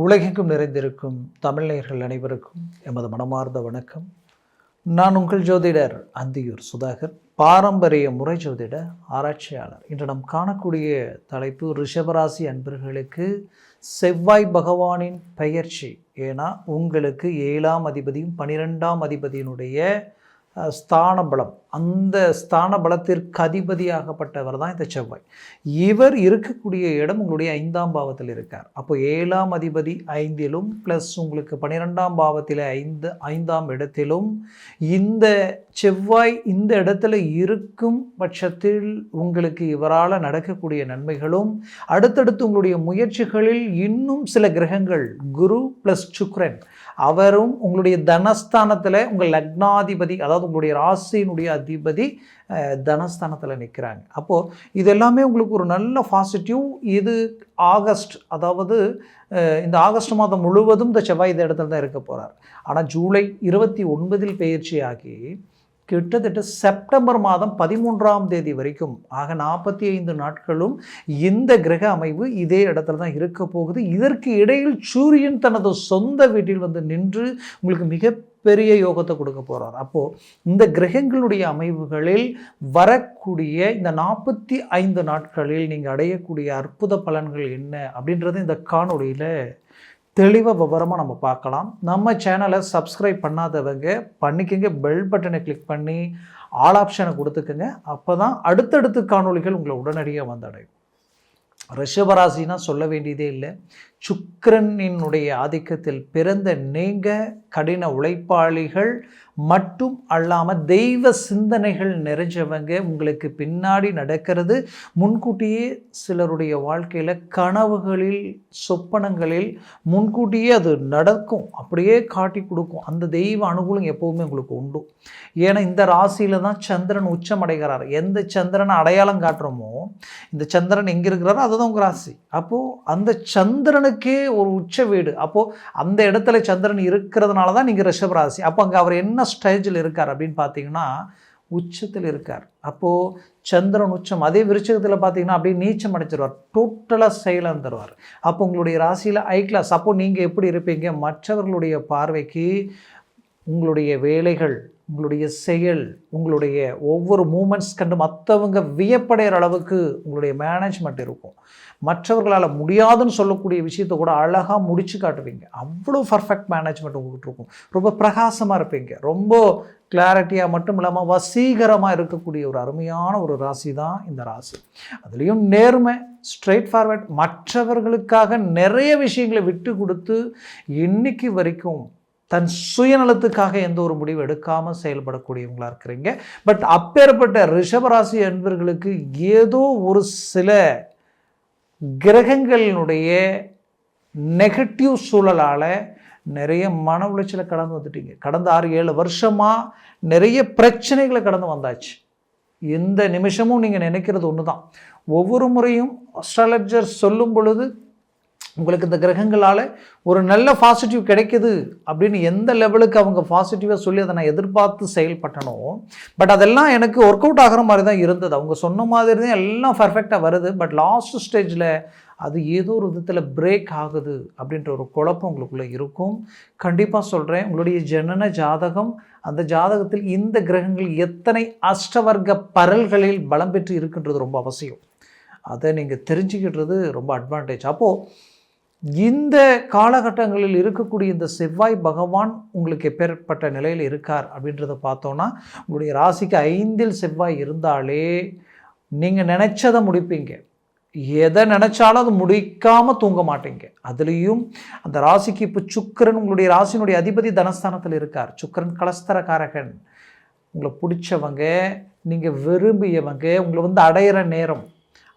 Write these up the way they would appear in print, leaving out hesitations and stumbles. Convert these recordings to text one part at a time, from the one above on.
உலகெங்கும் நிறைந்திருக்கும் தமிழ் நேயர்கள் அனைவருக்கும் எமது மனமார்ந்த வணக்கம். நான் உங்கள் ஜோதிடர் அந்தியூர் சுதாகர், பாரம்பரிய முறை ஜோதிட ஆராய்ச்சியாளர். இன்று நாம் காணக்கூடிய தலைப்பு ரிஷபராசி அன்பர்களுக்கு செவ்வாய் பகவானின் பெயர்ச்சி. ஏன்னா உங்களுக்கு 7ஆம் அதிபதியும் 12ஆம் அதிபதியினுடைய ஸ்தான பலம், அந்த ஸ்தான பலத்திற்கு அதிபதியாகப்பட்டவர் தான் இந்த செவ்வாய். இவர் இருக்கக்கூடிய இடம் உங்களுடைய 5ஆம் பாவத்தில் இருக்கார். அப்போ 7ஆம் அதிபதி 5லும் ப்ளஸ் உங்களுக்கு 12ஆம் பாவத்தில் 5ஆம் இடத்திலும் இந்த செவ்வாய் இந்த இடத்துல இருக்கும் பட்சத்தில் உங்களுக்கு இவரால் நடக்கக்கூடிய நன்மைகளும், அடுத்தடுத்து உங்களுடைய முயற்சிகளில் இன்னும் சில கிரகங்கள் குரு ப்ளஸ் சுக்கிரன் அவரும் உங்களுடைய தனஸ்தானத்தில் உங்கள் லக்னாதிபதி, அதாவது உங்களுடைய ராசியினுடைய அதிபதி தனஸ்தானத்தில் நிற்கிறாங்க. அப்போது இது எல்லாமே உங்களுக்கு ஒரு நல்ல பாசிட்டிவ். இது ஆகஸ்ட், அதாவது இந்த ஆகஸ்ட் மாதம் முழுவதும் இந்த செவ்வாய் இந்த இடத்துல தான் இருக்க போகிறார். ஆனால் ஜூலை 29 பயிற்சி ஆகி கிட்டத்தட்ட செப்டம்பர் மாதம் 13ஆம் தேதி வரைக்கும், ஆக 45 நாட்களும் இந்த கிரக அமைவு இதே இடத்துல தான் இருக்க போகுது. இதற்கு இடையில் சூரியன் தனது சொந்த வீட்டில் வந்து நின்று உங்களுக்கு மிகப்பெரிய யோகத்தை கொடுக்க போகிறார். அப்போது இந்த கிரகங்களுடைய அமைவுகளில் வரக்கூடிய இந்த 45 நாட்களில் நீங்கள் அடையக்கூடிய அற்புத பலன்கள் என்ன அப்படின்றது இந்த காணொளியில் தெளிவாக விவரமாக நம்ம பார்க்கலாம். நம்ம சேனலை சப்ஸ்கிரைப் பண்ணாதவங்க பண்ணிக்கங்க, பெல் பட்டனை கிளிக் பண்ணி ஆல் ஆப்ஷனை கொடுத்துக்கோங்க. அப்போ தான் அடுத்தடுத்து காணொளிகள் உங்களை உடனடியாக வந்தடையும். ரிஷபராசினா சொல்ல வேண்டியதே இல்லை. சுக்கிரனினுடைய ஆதிக்கத்தில் பிறந்த நீங்கள் கடின உழைப்பாளிகள் மட்டும் அல்லாமல் தெய்வ சிந்தனைகள் நிறைஞ்சவங்க. உங்களுக்கு பின்னாடி நடக்கிறது முன்கூட்டியே சிலருடைய வாழ்க்கையில் கனவுகளில் சொப்பனங்களில் முன்கூட்டியே அது நடக்கும், அப்படியே காட்டி கொடுக்கும். அந்த தெய்வ அனுகூலம் எப்போவுமே உங்களுக்கு உண்டு. ஏன்னா இந்த ராசியில் தான் சந்திரன் உச்சம் அடைகிறார். எந்த சந்திரனை அடையாளம் காட்டுறோமோ, இந்த சந்திரன் எங்கே இருக்கிறாரோ அதுதான் உங்கள் ராசி. அப்போது அந்த சந்திரனுக்கே ஒரு உச்ச வீடு. அப்போது அந்த இடத்துல சந்திரன் இருக்கிறதுனால தான் நீங்கள் ரிஷபராசி. அப்போ அங்கே அவர் என்ன ஸ்டேஜில் இருக்கார் அப்படின்னு பார்த்தீங்கன்னா உச்சத்தில் இருக்கார். அப்போது சந்திரன் உச்சம். அதே விருச்சகத்தில் பார்த்தீங்கன்னா அப்படியே நீச்சம் அடைச்சிருவார், டோட்டலாக சைலண்ட் தருவார். அப்போ உங்களுடைய ராசியில் ஐ கிளாஸ். அப்போது நீங்கள் எப்படி இருப்பீங்க? மற்றவர்களுடைய பார்வைக்கு உங்களுடைய வேலைகள், உங்களுடைய செயல், உங்களுடைய ஒவ்வொரு மூமெண்ட்ஸ் கண்டு மற்றவங்க வியப்படைகிற அளவுக்கு உங்களுடைய மேனேஜ்மெண்ட் இருக்கும். மற்றவர்களால் முடியாதுன்னு சொல்லக்கூடிய விஷயத்தை கூட அழகாக முடிச்சு காட்டுவீங்க. அவ்வளோ பர்ஃபெக்ட் மேனேஜ்மெண்ட் உங்கள்கிட்ட இருக்கும். ரொம்ப பிரகாசமாக இருப்பீங்க. ரொம்ப கிளாரிட்டியாக மட்டும் இல்லாமல் வசீகரமாக இருக்கக்கூடிய ஒரு அருமையான ஒரு ராசி தான் இந்த ராசி. அதுலேயும் நேர்மை, ஸ்ட்ரெயிட் ஃபார்வர்ட், மற்றவர்களுக்காக நிறைய விஷயங்களை விட்டு கொடுத்து இன்னைக்கு வரைக்கும் தன் சுயநலத்துக்காக எந்த ஒரு முடிவு எடுக்காமல் செயல்படக்கூடியவங்களாக இருக்கிறீங்க. பட் அப்பேற்பட்ட ரிஷபராசி அன்பர்களுக்கு ஏதோ ஒரு சில கிரகங்களினுடைய நெகட்டிவ் சூழலால் நிறைய மன உளைச்சலை கடந்து வந்துட்டீங்க. கடந்த 6-7 வருஷமாக நிறைய பிரச்சனைகளை கடந்து வந்தாச்சு. எந்த நிமிஷமும் நீங்கள் நினைக்கிறது ஒன்று தான். ஒவ்வொரு முறையும் அஸ்ட்ராலஜர் சொல்லும் பொழுது உங்களுக்கு இந்த கிரகங்களால் ஒரு நல்ல பாசிட்டிவ் கிடைக்குது அப்படின்னு எந்த லெவலுக்கு அவங்க பாசிட்டிவாக சொல்லி அதை நான் எதிர்பார்த்து செயல்பட்டனோ, பட் அதெல்லாம் எனக்கு ஒர்க் அவுட் ஆகிற மாதிரி தான் இருந்தது. அவங்க சொன்ன மாதிரி தான் எல்லாம் பர்ஃபெக்டாக வருது. பட் லாஸ்ட் ஸ்டேஜில் அது ஏதோ ஒரு விதத்தில் பிரேக் ஆகுது அப்படின்ற ஒரு குழப்பம் உங்களுக்குள்ளே இருக்கும். கண்டிப்பாக சொல்கிறேன், உங்களுடைய ஜனன ஜாதகம், அந்த ஜாதகத்தில் இந்த கிரகங்கள் எத்தனை அஷ்டவர்க்க பரல்களில் பலம் பெற்று இருக்கின்றது ரொம்ப அவசியம். அதை நீங்கள் தெரிஞ்சுக்கிட்டுறது ரொம்ப அட்வான்டேஜ். அப்போது இந்த காலகட்டங்களில் இருக்கக்கூடிய இந்த செவ்வாய் பகவான் உங்களுக்கு எப்பேற்பட்ட நிலையில் இருக்கார் அப்படின்றத பார்த்தோன்னா, உங்களுடைய ராசிக்கு 5ல் செவ்வாய் இருந்தாலே நீங்கள் நினச்சதை முடிப்பீங்க. எதை நினச்சாலும் அது முடிக்காமல் தூங்க மாட்டீங்க. அதுலேயும் அந்த ராசிக்கு இப்போ சுக்கிரன், உங்களுடைய ராசியினுடைய அதிபதி தனஸ்தானத்தில் இருக்கார். சுக்கிரன் கலஸ்தரகாரகன். உங்களை பிடிச்சவங்க, நீங்கள் விரும்பியவங்க உங்களை வந்து அடையிற நேரம்.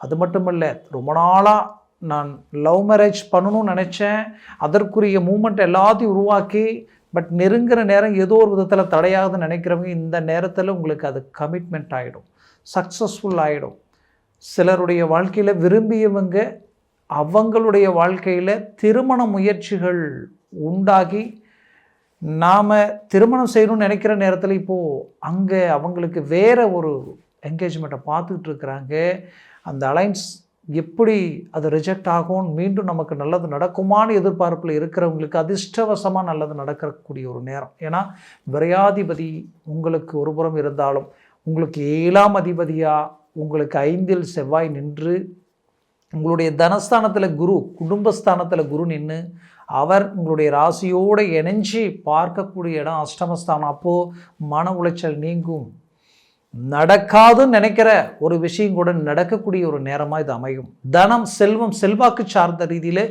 அது மட்டும் இல்லை, ரொம்ப நாளாக நான் லவ் மேரேஜ் பண்ணணும்னு நினச்சேன், அதற்குரிய மூமெண்ட் எல்லாத்தையும் உருவாக்கி, பட் நெருங்குற நேரம் ஏதோ ஒரு விதத்தில் தடையாகுதுன்னு நினைக்கிறவங்க இந்த நேரத்தில் உங்களுக்கு அது கமிட்மெண்ட் ஆகிடும், சக்ஸஸ்ஃபுல் ஆகிடும். சிலருடைய வாழ்க்கையில் விரும்பியவங்க அவங்களுடைய வாழ்க்கையில் திருமண முயற்சிகள் உண்டாகி நாம் திருமணம் செய்யணும்னு நினைக்கிற நேரத்தில் இப்போது அங்கே அவங்களுக்கு வேறு ஒரு என்கேஜ்மெண்ட்டை பார்த்துக்கிட்டு இருக்கிறாங்க. அந்த அலைன்ஸ் எப்படி அது ரிஜெக்ட் ஆகும், மீண்டும் நமக்கு நல்லது நடக்குமான்னு எதிர்பார்ப்பில் இருக்கிறவங்களுக்கு அதிர்ஷ்டவசமாக நல்லது நடக்கக்கூடிய ஒரு நேரம். ஏன்னா விரையாதிபதி உங்களுக்கு ஒரு புறம் இருந்தாலும் உங்களுக்கு 7ஆம் அதிபதியாக உங்களுக்கு 5இல் செவ்வாய் நின்று உங்களுடைய தனஸ்தானத்தில் குரு, குடும்பஸ்தானத்தில் குரு நின்று அவர் உங்களுடைய ராசியோடு இணைஞ்சி பார்க்கக்கூடிய இடம் அஷ்டமஸ்தானம். அப்போது மன உளைச்சல் நீங்கும். நடக்காதுன்னு நினைக்கிற ஒரு விஷயம் கூட நடக்கக்கூடிய ஒரு நேரமாக இது அமையும். தனம், செல்வம், செல்வாக்கு சார்ந்த ரீதியில்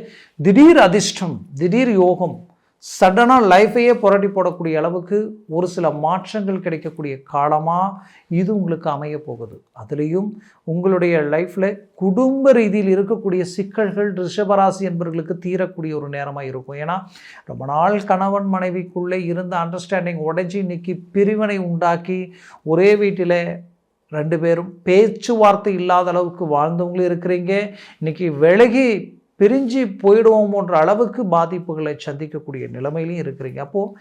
திடீர் அதிர்ஷ்டம், திடீர் யோகம், சடனாக லைஃபையே புரட்டி போடக்கூடிய அளவுக்கு ஒரு சில மாற்றங்கள் கிடைக்கக்கூடிய காலமாக இது உங்களுக்கு அமைய போகுது. அதுலேயும் உங்களுடைய லைஃப்பில் குடும்ப ரீதியில் இருக்கக்கூடிய சிக்கல்கள் ரிஷபராசி என்பவர்களுக்கு தீரக்கூடிய ஒரு நேரமாக இருக்கும். ஏன்னா ரொம்ப நாள் கணவன் மனைவிக்குள்ளே இருந்த அண்டர்ஸ்டாண்டிங் உடைஞ்சி இன்னைக்கு பிரிவினை உண்டாக்கி ஒரே வீட்டில் 2 பேரும் பேச்சுவார்த்தை இல்லாத அளவுக்கு வாழ்ந்தவங்களும் இருக்கிறீங்க. இன்றைக்கி விலகி பிரிஞ்சு போயிடுவோம் போன்ற அளவுக்கு பாதிப்புகளை சந்திக்கக்கூடிய நிலைமையிலையும் இருக்கிறீங்க. அப்போது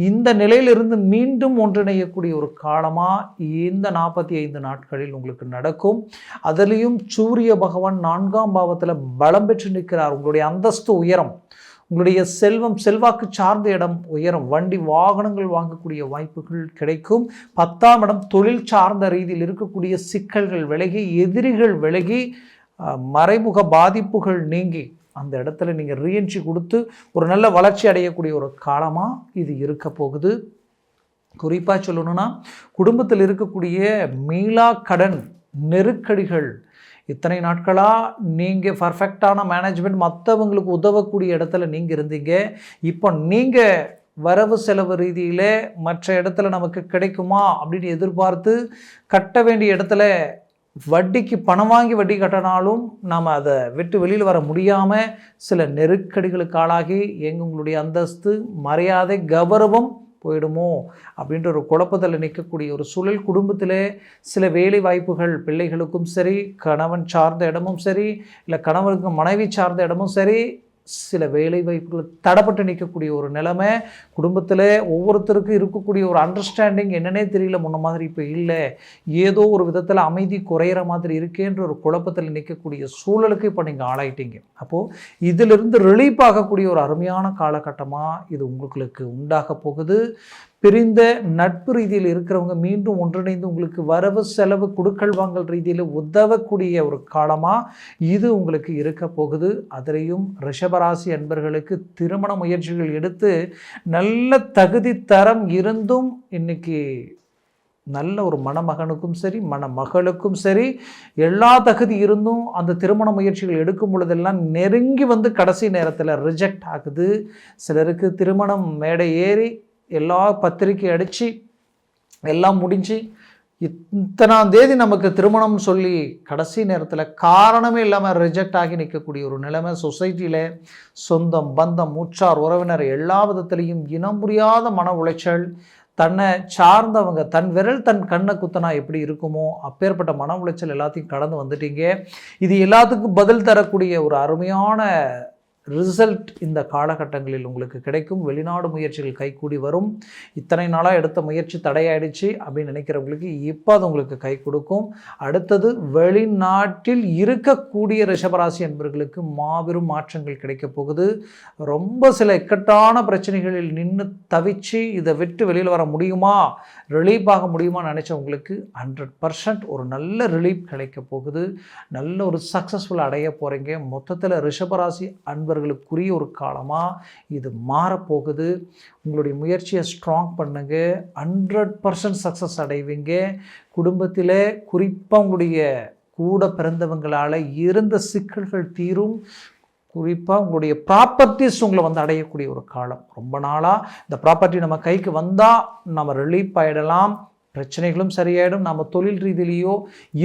இந்த நிலையிலிருந்து மீண்டும் ஒன்றிணையக்கூடிய ஒரு காலமாக இந்த 45 நாட்களில் உங்களுக்கு நடக்கும். அதுலேயும் சூரிய பகவான் 4ஆம் பாவத்தில் பலம் பெற்று நிற்கிறார். உங்களுடைய அந்தஸ்து உயரம், உங்களுடைய செல்வம், செல்வாக்கு சார்ந்த இடம் உயரும், வண்டி வாகனங்கள் வாங்கக்கூடிய வாய்ப்புகள் கிடைக்கும். 10ஆம் இடம் தொழில் சார்ந்த ரீதியில் இருக்கக்கூடிய சிக்கல்கள் விலகி, எதிரிகள் விலகி, மறைமுக பாதிப்புகள் நீங்கி அந்த இடத்துல நீங்கள் ரீஎன்ட்ரி கொடுத்து ஒரு நல்ல வளர்ச்சி அடையக்கூடிய ஒரு காலமாக இது இருக்க போகுது. குறிப்பாக சொல்லணும்னா குடும்பத்தில் இருக்கக்கூடிய மீளா கடன் நெருக்கடிகள், இத்தனை நாட்களாக நீங்கள் பர்ஃபெக்டான மேனேஜ்மெண்ட் மற்றவங்களுக்கு உதவக்கூடிய இடத்துல நீங்கள் இருந்தீங்க. இப்போ நீங்கள் வரவு செலவு ரீதியில் மற்ற இடத்துல நமக்கு கிடைக்குமா அப்படின்னு எதிர்பார்த்து கட்ட வேண்டிய இடத்துல வட்டிக்கு பணம் வாங்கி வட்டி கட்டினாலும் நாம் அதை விட்டு வெளியில் வர முடியாமல் சில நெருக்கடிகளுக்கு ஆளாகி உங்களுடைய அந்தஸ்து, மரியாதை, கௌரவம் போயிடுமோ அப்படின்ற ஒரு குழப்பத்தில் நிற்கக்கூடிய ஒரு சூழல். குடும்பத்தில் சில வேலை வாய்ப்புகள் பிள்ளைகளுக்கும் சரி, கணவன் சார்ந்த இடமும் சரி, இல்லை கணவனுக்கு மனைவி சார்ந்த இடமும் சரி, சில வேலை வாய்ப்புகள் தடைப்பட்டு நிற்கக்கூடிய ஒரு நிலைமை. குடும்பத்தில் ஒவ்வொருத்தருக்கும் இருக்கக்கூடிய ஒரு அண்டர்ஸ்டாண்டிங் என்னன்னே தெரியல, முன்ன மாதிரி இப்போ இல்லை, ஏதோ ஒரு விதத்தில் அமைதி குறையிற மாதிரி இருக்கேன்ற ஒரு குழப்பத்தில் நிற்கக்கூடிய சூழலுக்கு இப்போ நீங்கள் ஆளாயிட்டீங்க. அப்போது இதிலிருந்து ரிலீஃப் ஆகக்கூடிய ஒரு அருமையான காலகட்டமாக இது உங்களுக்கு உண்டாக போகுது. பிரிந்த நட்பு ரீதியில் இருக்கிறவங்க மீண்டும் ஒன்றிணைந்து உங்களுக்கு வரவு செலவு கொடுக்கல் வாங்கல் ரீதியில் உதவக்கூடிய ஒரு காலமாக இது உங்களுக்கு இருக்க போகுது. அதிலையும் ரிஷபராசி அன்பர்களுக்கு திருமண முயற்சிகள் எடுத்து நல்ல தகுதி தரம் இருந்தும் இன்னைக்கு நல்ல ஒரு மணமகனுக்கும் சரி மணமகளுக்கும் சரி எல்லா தகுதி இருந்தும் அந்த திருமண முயற்சிகள் எடுக்கும் பொழுதெல்லாம் நெருங்கி வந்து கடைசி நேரத்தில் ரிஜெக்ட் ஆகுது. சிலருக்கு திருமணம் மேடை ஏறி எல்லா பத்திரிக்கை அடித்து எல்லாம் முடிஞ்சு இத்தனாம் தேதி நமக்கு திருமணம் சொல்லி கடைசி நேரத்தில் காரணமே இல்லாமல் ரிஜெக்ட் ஆகி நிற்கக்கூடிய ஒரு நிலைமை. சொசைட்டியில் சொந்தம், பந்தம், உற்றார், உறவினர் எல்லா விதத்திலையும் இனம் புரியாத மன உளைச்சல். தன்னை சார்ந்தவங்க தன் விரல் தன் கண்ணை குத்தனா எப்படி இருக்குமோ அப்பேற்பட்ட மன உளைச்சல் எல்லாத்தையும் கடந்து வந்துட்டீங்க. இது எல்லாத்துக்கும் பதில் தரக்கூடிய ஒரு அருமையான ரிசல்ட் இந்த காலகட்டங்களில் உங்களுக்கு கிடைக்கும். வெளிநாடு முயற்சிகள் கைகூடி வரும். இத்தனை நாளாக எடுத்த முயற்சி தடையாயிடுச்சு அப்படின்னு நினைக்கிறவங்களுக்கு இப்போ அது உங்களுக்கு கை கொடுக்கும். அடுத்தது வெளிநாட்டில் இருக்கக்கூடிய ரிஷபராசி என்பவர்களுக்கு மாபெரும் மாற்றங்கள் கிடைக்க போகுது. ரொம்ப சில இக்கட்டான பிரச்சனைகளில் நின்று தவிச்சு இதை விட்டு வெளியில் வர முடியுமா, ரிலீஃப் ஆக முடியுமா நினச்சவங்களுக்கு 100% ஒரு நல்ல ரிலீஃப் கிடைக்க போகுது. நல்ல ஒரு சக்ஸஸ்ஃபுல் அடைய போகிறீங்க. மொத்தத்தில் ரிஷபராசி அன்பர்களுக்குரிய ஒரு காலமாக இது மாறப்போகுது. உங்களுடைய முயற்சியை ஸ்ட்ராங் பண்ணுங்க, 100% சக்ஸஸ் அடைவீங்க. குடும்பத்தில் குறிப்பாக உங்களுடைய கூட பிறந்தவங்களால் இருந்த சிக்கல்கள் தீரும். குறிப்பாக உங்களுடைய ப்ராப்பர்ட்டிஸ் உங்களை வந்து அடையக்கூடிய ஒரு காலம். ரொம்ப நாளாக இந்த ப்ராப்பர்ட்டி நம்ம கைக்கு வந்தால் நம்ம ரிலீஃப் ஆகிடலாம், பிரச்சனைகளும் சரியாயிடும். நம்ம தொழில் ரீதியிலையோ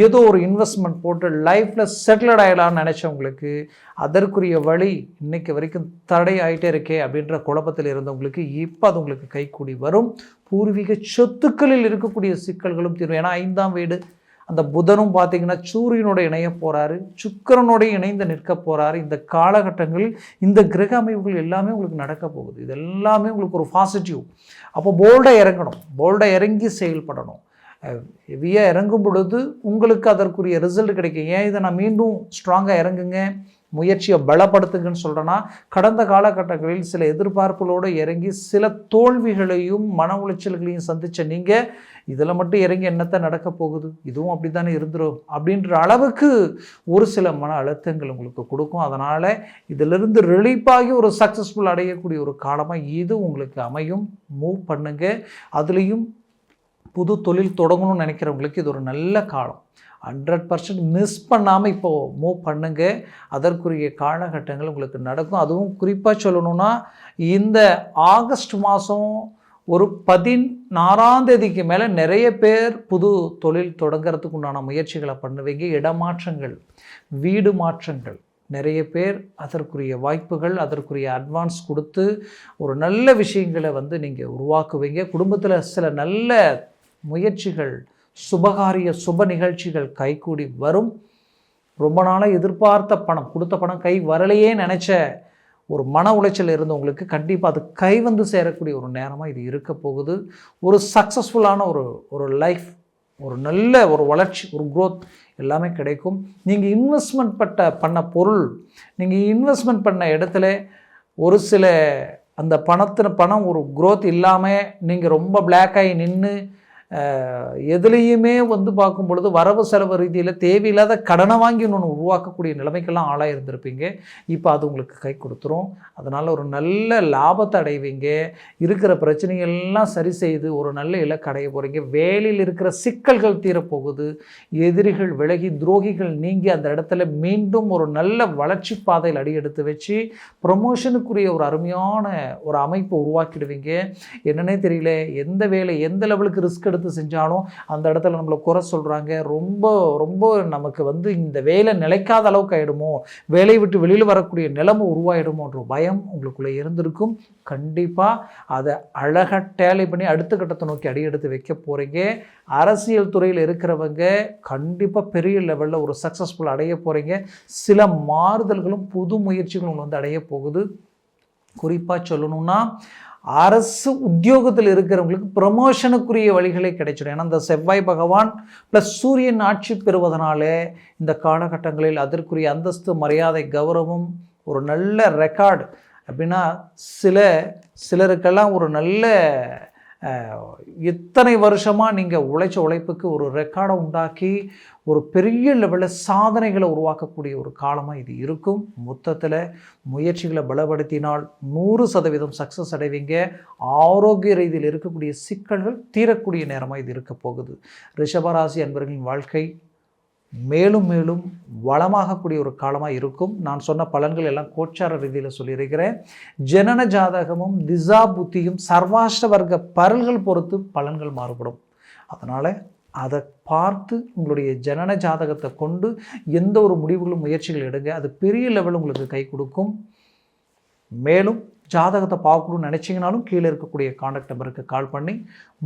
ஏதோ ஒரு இன்வெஸ்ட்மெண்ட் போட்டு லைஃப்பில் செட்டில்ட் ஆகிடலாம்னு நினச்சவங்களுக்கு அதற்குரிய வழி இன்னைக்கு வரைக்கும் தடை ஆகிட்டே இருக்கே அப்படின்ற குழப்பத்தில் இருந்தவங்களுக்கு இப்போ அது உங்களுக்கு கைக்கூடி வரும். பூர்வீக சொத்துக்களில் இருக்கக்கூடிய சிக்கல்களும் தீரும். ஏன்னா 5ஆம் வீடு அந்த புதனும் பார்த்தீங்கன்னா சூரியனோட இணைய போகிறாரு, சுக்கிரனோட இணைந்து நிற்க போகிறாரு. இந்த காலகட்டங்களில் இந்த கிரக அமைப்புகள் எல்லாமே உங்களுக்கு நடக்க போகுது. இது எல்லாமே உங்களுக்கு ஒரு பாசிட்டிவ். அப்போ போல்டாக இறங்கணும், போல்டாக இறங்கி செயல்படணும். ஹெவியாக இறங்கும் பொழுது உங்களுக்கு அதற்குரிய ரிசல்ட் கிடைக்கும். ஏன் இதை நான் மீண்டும் ஸ்ட்ராங்காக இறங்குங்க, முயற்சியை பலப்படுத்துங்கன்னு சொல்கிறேன்னா, கடந்த காலகட்டங்களில் சில எதிர்பார்ப்புகளோடு இறங்கி சில தோல்விகளையும் மன உளைச்சல்களையும் சந்தித்த நீங்கள் இதில் மட்டும் இறங்கி என்னத்தை நடக்க போகுது, இதுவும் அப்படி தானே இருந்துரும் அப்படின்ற அளவுக்கு ஒரு சில மன அழுத்தங்கள் உங்களுக்கு கொடுக்கும். அதனால் இதிலிருந்து ரிலீஃபாகி ஒரு சக்ஸஸ்ஃபுல் அடையக்கூடிய ஒரு காலமாக இது உங்களுக்கு அமையும். மூவ் பண்ணுங்க. அதுலேயும் புது தொழில் தொடங்கணும்னு நினைக்கிறவங்களுக்கு இது ஒரு நல்ல காலம். 100% மிஸ் பண்ணாமல் இப்போது மூவ் பண்ணுங்க. அதற்குரிய காலகட்டங்கள் உங்களுக்கு நடக்கும். அதுவும் குறிப்பாக சொல்லணும்னா, இந்த ஆகஸ்ட் மாதம் ஒரு 16ஆம் தேதிக்கு மேலே நிறைய பேர் புது தொழில் தொடங்கிறதுக்கு உண்டான முயற்சிகளை பண்ணுவீங்க. இடமாற்றங்கள், வீடு மாற்றங்கள், நிறைய பேர் அதற்குரிய வாய்ப்புகள், அதற்குரிய அட்வான்ஸ் கொடுத்து ஒரு நல்ல விஷயங்களை நீங்கள் உருவாக்குவீங்க. குடும்பத்தில் சில நல்ல முயற்சிகள், சுபகாரிய சுப நிகழ்ச்சிகள் கைகூடி வரும். ரொம்ப நாளாக எதிர்பார்த்த பணம், கொடுத்த பணம் கை வரலையே நினச்ச ஒரு மன உளைச்சல் இருந்தவங்களுக்கு கண்டிப்பாக அது கை வந்து சேரக்கூடிய ஒரு நேரமாக இது இருக்க போகுது. ஒரு சக்ஸஸ்ஃபுல்லான ஒரு லைஃப், ஒரு நல்ல ஒரு வளர்ச்சி, ஒரு க்ரோத் எல்லாமே கிடைக்கும். நீங்கள் இன்வெஸ்ட்மெண்ட் பண்ண பொருள், நீங்கள் இன்வெஸ்ட்மெண்ட் பண்ண இடத்துல ஒரு சில அந்த பணம் ஒரு க்ரோத் இல்லாமல் நீங்கள் ரொம்ப பிளாக்காகி நின்று எதுலேயுமே பார்க்கும் பொழுது வரவு செலவு ரீதியில் தேவையில்லாத கடனை வாங்கி ஒன்று உருவாக்கக்கூடிய நிலைமைக்கெல்லாம் ஆளாக இருந்திருப்பீங்க. இப்போ அது உங்களுக்கு கை கொடுத்துரும். அதனால் ஒரு நல்ல லாபத்தை அடைவீங்க. இருக்கிற பிரச்சனைகள்லாம் சரி செய்து ஒரு நல்ல இலக்கு அடைய போகிறீங்க. வேலையில் இருக்கிற சிக்கல்கள் தீரப்போகுது. எதிரிகள் விலகி, துரோகிகள் நீங்கி அந்த இடத்துல மீண்டும் ஒரு நல்ல வளர்ச்சி பாதையில் அடி எடுத்து வச்சு ப்ரொமோஷனுக்குரிய ஒரு அருமையான ஒரு அமைப்பு உருவாக்கிடுவீங்க. என்னன்னே தெரியல, எந்த வேலை எந்த லெவலுக்கு ரிஸ்க் எடுத்து செஞ்சாலும் அந்த இடத்துல நம்மளை குறை சொல்கிறாங்க, ரொம்ப ரொம்ப நமக்கு இந்த வேலை நிலைக்காத அளவுக்கு ஆகிடுமோ, வேலையை விட்டு வெளியில் வரக்கூடிய நிலைமை உருவாயிடுமோன்ற பயம் உங்களுக்குள்ளே இருந்திருக்கும். கண்டிப்பாக அதை அழகாக டேலி பண்ணி அடுத்த கட்டத்தை நோக்கி அடி எடுத்து வைக்க போகிறீங்க. அரசியல் துறையில் இருக்கிறவங்க கண்டிப்பாக பெரிய லெவலில் ஒரு சக்ஸஸ்ஃபுல் அடைய போகிறீங்க. சில மாறுதல்களும் புது முயற்சிகளும் அடைய போகுது. குறிப்பாக சொல்லணும்னா, அரசு உத்தியோகத்தில் இருக்கிறவங்களுக்கு ப்ரமோஷனுக்குரிய வழிகளை கிடைச்சிடும். ஏன்னா இந்த செவ்வாய் பகவான் ப்ளஸ் சூரியன் ஆட்சி பெறுவதனாலே இந்த காலகட்டங்களில் அதற்குரிய அந்தஸ்து, மரியாதை, கௌரவம், ஒரு நல்ல ரெக்கார்டு அப்படின்னா சிலருக்கெல்லாம் ஒரு நல்ல இத்தனை வருஷமாக நீங்கள் உழைச்ச உழைப்புக்கு ஒரு ரெக்கார்டை உண்டாக்கி ஒரு பெரிய லெவலில் சாதனைகளை உருவாக்கக்கூடிய ஒரு காலமாக இது இருக்கும். மொத்தத்தில் முயற்சிகளை பலப்படுத்தினால் 100% சக்ஸஸ் அடைவீங்க. ஆரோக்கிய ரீதியில் இருக்கக்கூடிய சிக்கல்கள் தீரக்கூடிய நேரமாக இது இருக்க போகுது. ரிஷபராசி அன்பர்களின் வாழ்க்கை மேலும் மேலும் வளமாகக்கூடிய ஒரு காலமாக இருக்கும். நான் சொன்ன பலன்கள் எல்லாம் கோச்சார ரீதியில் சொல்லியிருக்கிறேன். ஜனன ஜாதகமும் திசா புத்தியும் சர்வாஷ்ட வர்க்க பரல்கள் பொறுத்து பலன்கள் மாறுபடும். அதனால் அதை பார்த்து உங்களுடைய ஜனன ஜாதகத்தை கொண்டு எந்த ஒரு முடிவுகளும் முயற்சிகள் எடுங்க. அது பெரிய லெவல் உங்களுக்கு கை கொடுக்கும். மேலும் ஜாதகத்தை பார்க்கணும்னு நினச்சிங்கனாலும் கீழே இருக்கக்கூடிய கான்டாக்ட் நம்பருக்கு கால் பண்ணி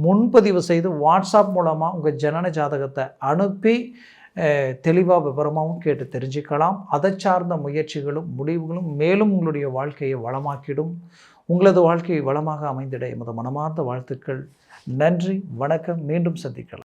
முன்பதிவு செய்து வாட்ஸ்அப் மூலமாக உங்கள் ஜனன ஜாதகத்தை அனுப்பி தெளிவாக விவரமாகவும் கேட்டு தெரிஞ்சுக்கலாம். அதை சார்ந்த முயற்சிகளும் முடிவுகளும் மேலும் உங்களுடைய வாழ்க்கையை வளமாக்கிடும். உங்களது வாழ்க்கையை வளமாக அமைந்திட எமது மனமார்ந்த வாழ்த்துக்கள். நன்றி, வணக்கம். மீண்டும் சந்திக்கலாம்.